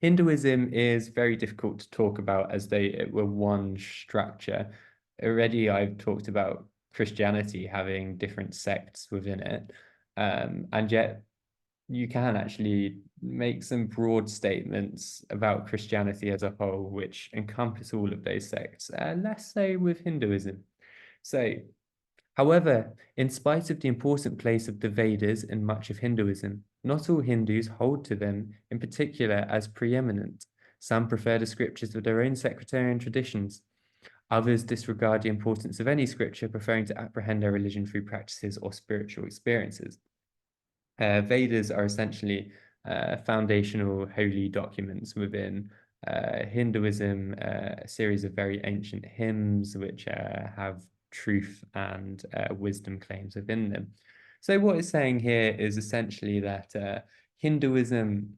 Hinduism is very difficult to talk about as though it were one structure. Already, I've talked about Christianity having different sects within it, and yet you can actually make some broad statements about Christianity as a whole, which encompass all of those sects, less so with Hinduism. So, however, in spite of the important place of the Vedas in much of Hinduism, not all Hindus hold to them in particular as preeminent. Some prefer the scriptures of their own sectarian traditions. Others disregard the importance of any scripture, preferring to apprehend their religion through practices or spiritual experiences. Vedas are essentially foundational holy documents within Hinduism, a series of very ancient hymns which have truth and wisdom claims within them. So what it's saying here is essentially that Hinduism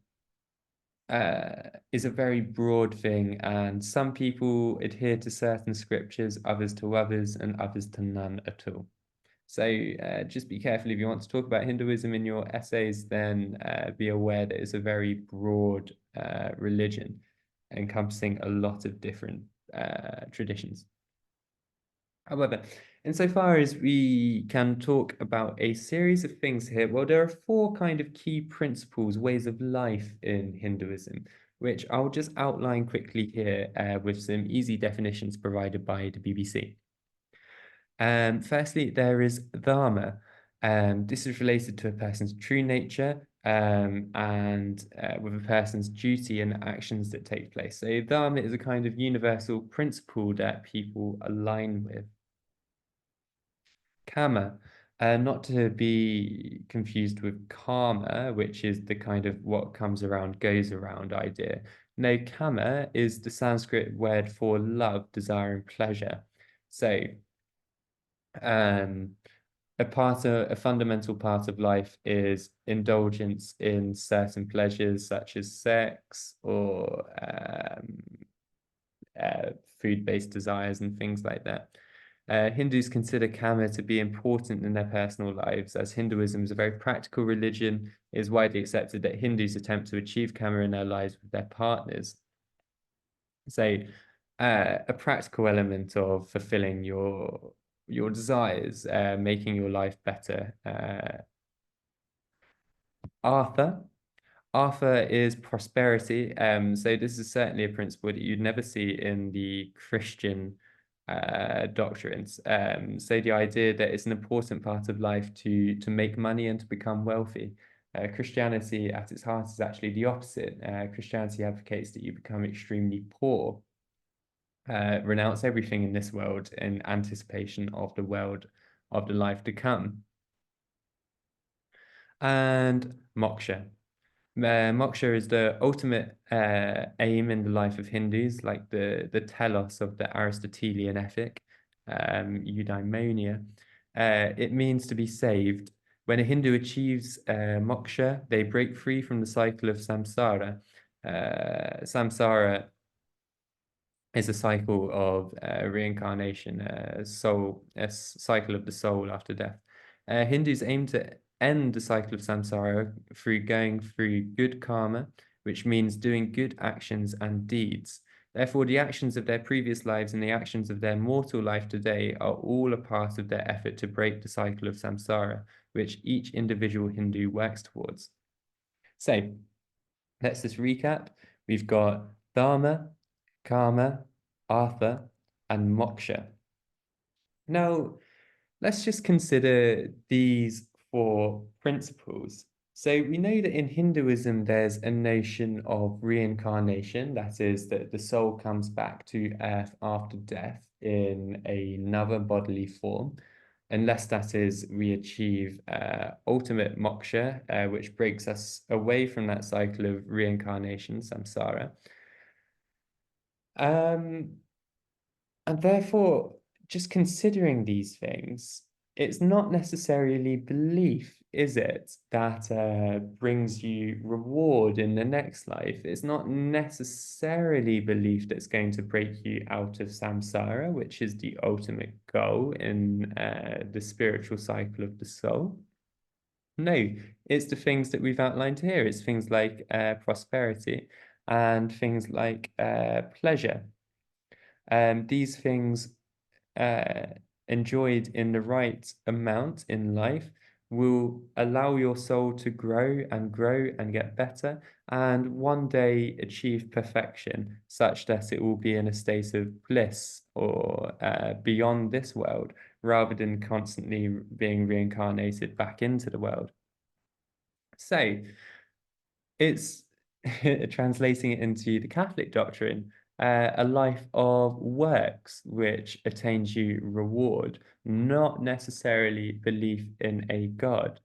is a very broad thing, and some people adhere to certain scriptures, others to others, and others to none at all. So just be careful if you want to talk about Hinduism in your essays, then be aware that it's a very broad religion encompassing a lot of different traditions. However, insofar as we can talk about a series of things here, well, there are four kind of key principles, ways of life in Hinduism, which I'll just outline quickly here with some easy definitions provided by the BBC. Firstly, there is dharma. This is related to a person's true nature and with a person's duty and actions that take place. So dharma is a kind of universal principle that people align with. Karma, not to be confused with karma, which is the kind of what comes around goes around idea. No, kama is the Sanskrit word for love, desire, and pleasure. So um, a fundamental part of life is indulgence in certain pleasures such as sex or food-based desires and things like that. Hindus consider kama to be important in their personal lives, as Hinduism is a very practical religion. It is widely accepted that Hindus attempt to achieve kama in their lives with their partners. So, a practical element of fulfilling your desires, making your life better. Arthur. Arthur is prosperity. So this is certainly a principle that you'd never see in the Christian doctrines. So the idea that it's an important part of life to make money and to become wealthy. Christianity at its heart is actually the opposite. Christianity advocates that you become extremely poor, renounce everything in this world in anticipation of the world of the life to come. And moksha. Moksha is the ultimate aim in the life of Hindus, like the telos of the Aristotelian ethic, eudaimonia. It means to be saved. When a Hindu achieves moksha, they break free from the cycle of samsara. Samsara is a cycle of reincarnation, a cycle of the soul after death. Hindus aim to end the cycle of samsara through going through good karma, which means doing good actions and deeds. Therefore, the actions of their previous lives and the actions of their mortal life today are all a part of their effort to break the cycle of samsara, which each individual Hindu works towards. So, let's just recap. We've got dharma, karma, artha, and moksha. Now, let's just consider these four principles. So we know that in Hinduism, there's a notion of reincarnation. That is, that the soul comes back to earth after death in another bodily form, unless that is we achieve ultimate moksha, which breaks us away from that cycle of reincarnation, samsara. And therefore, just considering these things, it's not necessarily belief, is it, that brings you reward in the next life? It's not necessarily belief that's going to break you out of samsara, which is the ultimate goal in the spiritual cycle of the soul. No, it's the things that we've outlined here. It's things like prosperity. and things like pleasure. These things uh, enjoyed in the right amount in life will allow your soul to grow and get better, and one day achieve perfection, such that it will be in a state of bliss or beyond this world, rather than constantly being reincarnated back into the world. So it's translating it into the Catholic doctrine, a life of works which attains you reward, not necessarily belief in a God.